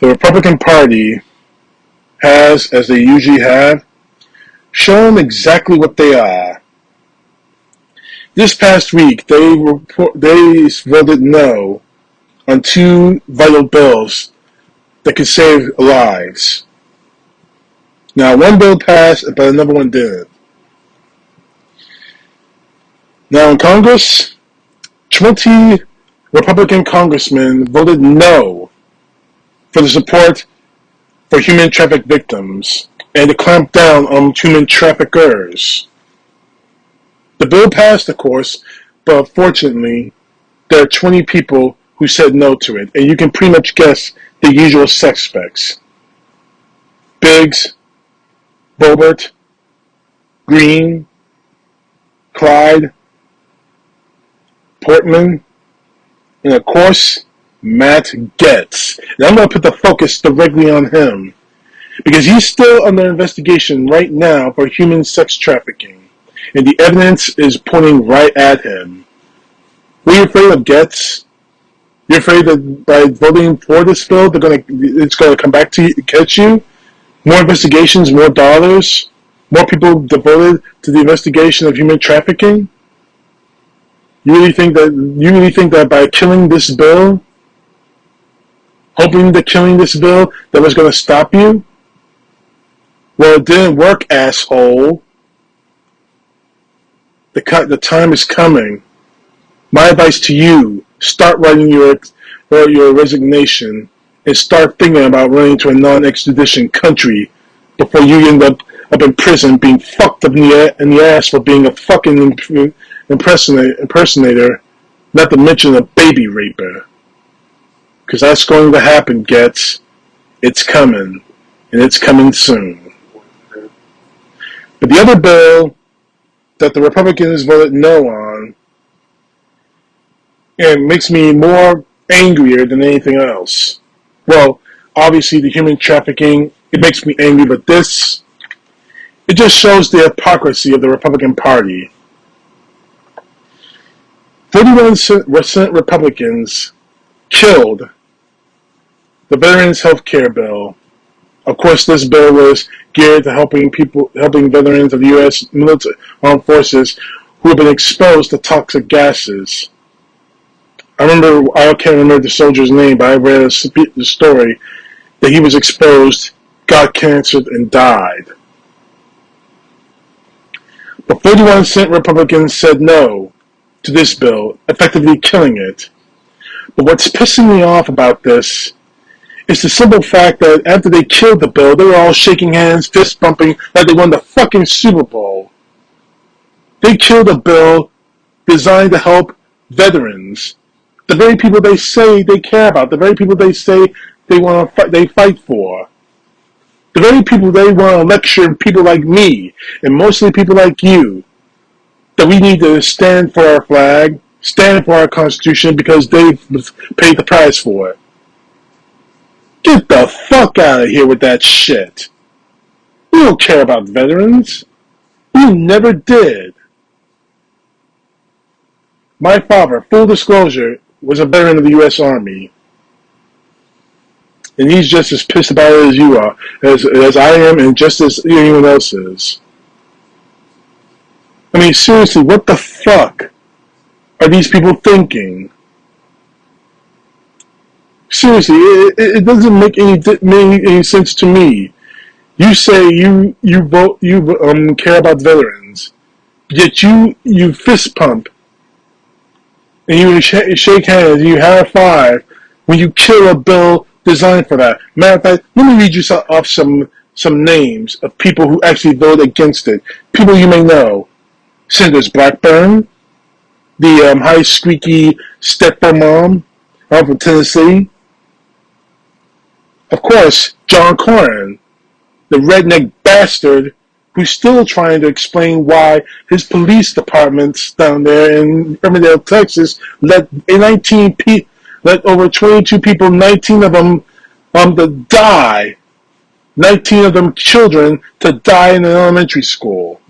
The Republican Party has, as they usually have, shown exactly what they are. This past week, they voted no on two vital bills that could save lives. Now, one bill passed, but another one didn't. Now, in Congress, 20 Republican congressmen voted no for the support for human traffic victims and to clamp down on human traffickers. The bill passed, of course, but fortunately, there are 20 people who said no to it, and you can pretty much guess the usual suspects. Biggs, Boebert, Green, Clyde, Portman, and of course, Matt Gaetz. And I'm going to put the focus directly on him because he's still under investigation right now for human sex trafficking, and the evidence is pointing right at him. Were you afraid of Gaetz? You're afraid that by voting for this bill, it's going to come back to you, catch you? More investigations, more dollars, more people devoted to the investigation of human trafficking? You really think that by killing this bill, hoping that killing this bill, that was going to stop you? Well, it didn't work, asshole. The time is coming. My advice to you: start writing your resignation and start thinking about running to a non-extradition country before you end up in prison being fucked up in the ass for being a fucking impersonator, not to mention a baby raper. Because that's going to happen, Gaetz. It's coming, and it's coming soon. But the other bill that the Republicans voted no on, and makes me more angrier than anything else. Well, obviously the human trafficking, it makes me angry, but this, it just shows the hypocrisy of the Republican Party. 41% Republicans killed the Veterans Health Care Bill. Of course, this bill was geared to helping veterans of the U.S. military armed forces who have been exposed to toxic gases. I can't remember the soldier's name, but I read the story that he was exposed, got cancer, and died. But 41% Republicans said no to this bill, effectively killing it. But what's pissing me off about this is the simple fact that after they killed the bill, they were all shaking hands, fist bumping, like they won the fucking Super Bowl. They killed a bill designed to help veterans. The very people they say they care about, the very people they say they fight for, the very people they want to lecture people like me, and mostly people like you, that we need to stand for our flag, stand for our Constitution because they've paid the price for it. Get the fuck out of here with that shit. We don't care about veterans. We never did. My father, full disclosure, was a veteran of the U.S. Army. And he's just as pissed about it as you are, as I am, and just as anyone else is. I mean, seriously, what the fuck are these people thinking? Seriously, it doesn't make any sense to me. You say you care about veterans, yet you fist pump and you shake hands, you high five when you kill a bill designed for that. Matter of fact, let me read you off some names of people who actually voted against it. People you may know: Senators Blackburn, the high squeaky stepper mom from Tennessee. Of course, John Cornyn, the redneck bastard who's still trying to explain why his police departments down there in Irvingdale, Texas, let over 22 people, 19 of them to die. 19 of them children to die in an elementary school.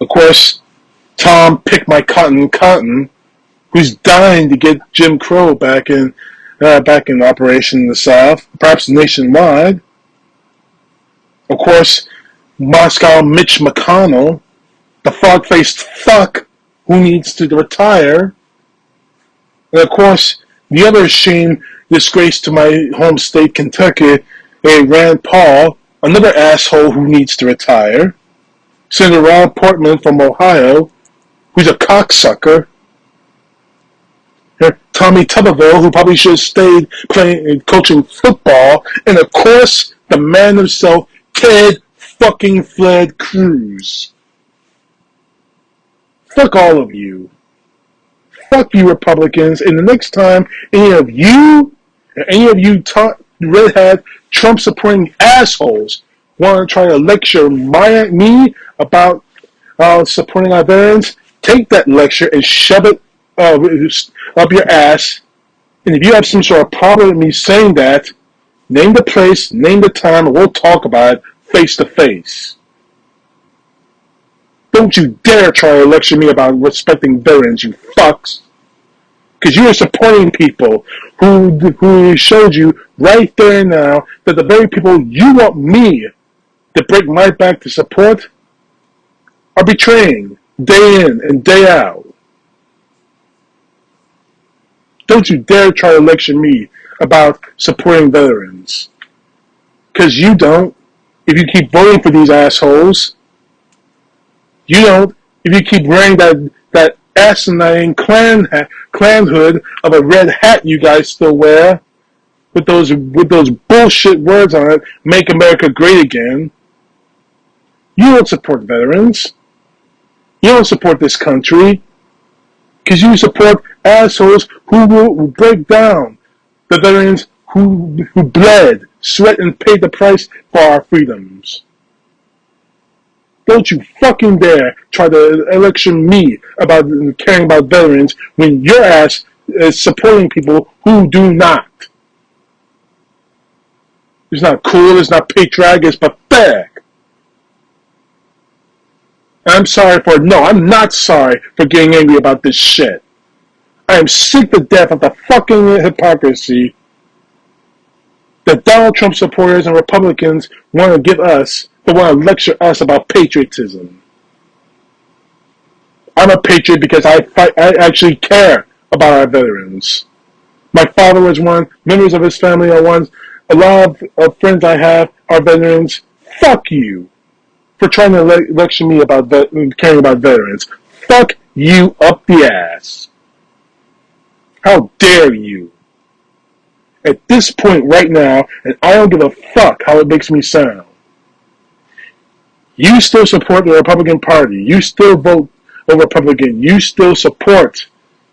Of course, Tom Pick My Cotton, who's dying to get Jim Crow back in back in operation in the South, perhaps nationwide. Of course, Moscow Mitch McConnell, the frog-faced fuck who needs to retire. And of course, the other shame, disgrace to my home state, Kentucky, Rand Paul, another asshole who needs to retire. Senator Ron Portman from Ohio, who's a cocksucker. Tommy Tuberville, who probably should have stayed playing, coaching football. And of course, the man himself, Ted fucking Fred Cruz. Fuck all of you. Fuck you Republicans. And the next time any of you red hat Trump supporting assholes want to try to lecture me about supporting our veterans, take that lecture and shove it up your ass. And if you have some sort of problem with me saying that, name the place, name the time, and we'll talk about it face to face. Don't you dare try to lecture me about respecting veterans, you fucks. Because you are supporting people who showed you right there and now that the very people you want me to break my back to support are betraying day in and day out. Don't you dare try to lecture me about supporting veterans. Because you don't. If you keep voting for these assholes, you don't. If you keep wearing that asinine clan hood of a red hat you guys still wear, with those bullshit words on it, "Make America Great Again," you don't support veterans. You don't support this country. Because you support assholes who will break down the veterans who bled, sweat, and paid the price for our freedoms. Don't you fucking dare try to lecture me about caring about veterans when your ass is supporting people who do not. It's not cool, it's not patriotic, it's pathetic. I'm not sorry for getting angry about this shit. I am sick to death of the fucking hypocrisy that Donald Trump supporters and Republicans want to give us, they want to lecture us about patriotism. I'm a patriot because I actually care about our veterans. My father was one, members of his family are one, a lot of friends I have are veterans. Fuck you for trying to lecture me about caring about veterans. Fuck you up the ass. How dare you? At this point right now, and I don't give a fuck how it makes me sound, you still support the Republican Party. You still vote a Republican. You still support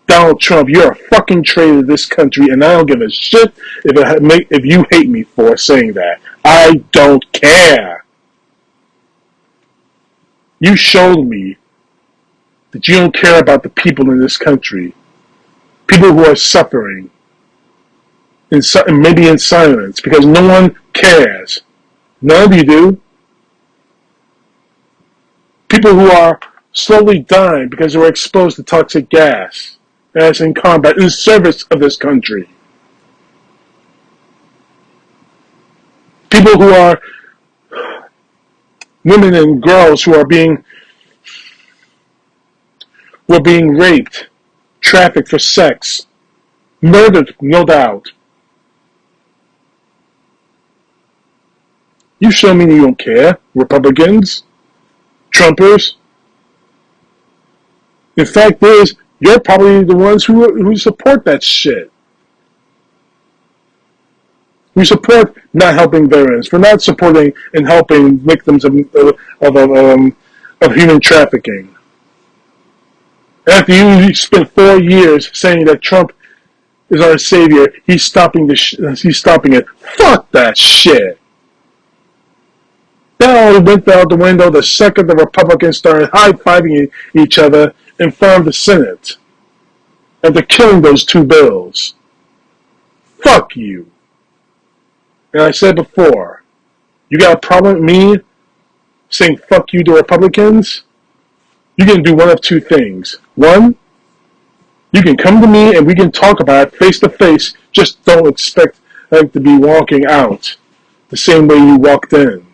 Donald Trump. You're a fucking traitor to this country, and I don't give a shit if you hate me for saying that. I don't care. You showed me that you don't care about the people in this country. People who are suffering, and maybe in silence, because no one cares. None of you do. People who are slowly dying because they were exposed to toxic gas as in combat in service of this country. People who are women and girls who are being raped, trafficked for sex, murdered, no doubt. You show me you don't care, Republicans, Trumpers. The fact is, you're probably the ones who support that shit. We support not helping veterans, for not supporting and helping victims of human trafficking. After you spent 4 years saying that Trump is our savior, he's stopping it. Fuck that shit. That all went out the window the second the Republicans started high-fiving each other and formed the Senate. After killing those two bills. Fuck you. And I said before, you got a problem with me saying fuck you to Republicans? You can do one of two things. One, You can come to me and we can talk about it face to face. Just don't expect like to be walking out the same way you walked in.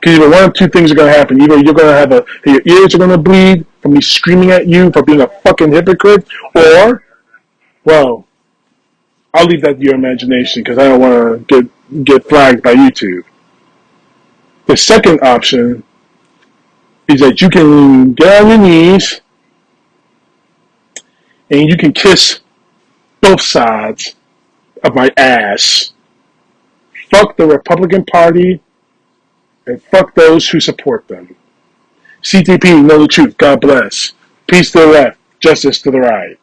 Because either one of two things are going to happen. Either you're going to have your ears are going to bleed from me screaming at you for being a fucking hypocrite, or, well, I'll leave that to your imagination because I don't want to get flagged by YouTube. The second option is that you can get on your knees and you can kiss both sides of my ass. Fuck the Republican Party and fuck those who support them. CTP, know the truth. God bless. Peace to the left, justice to the right.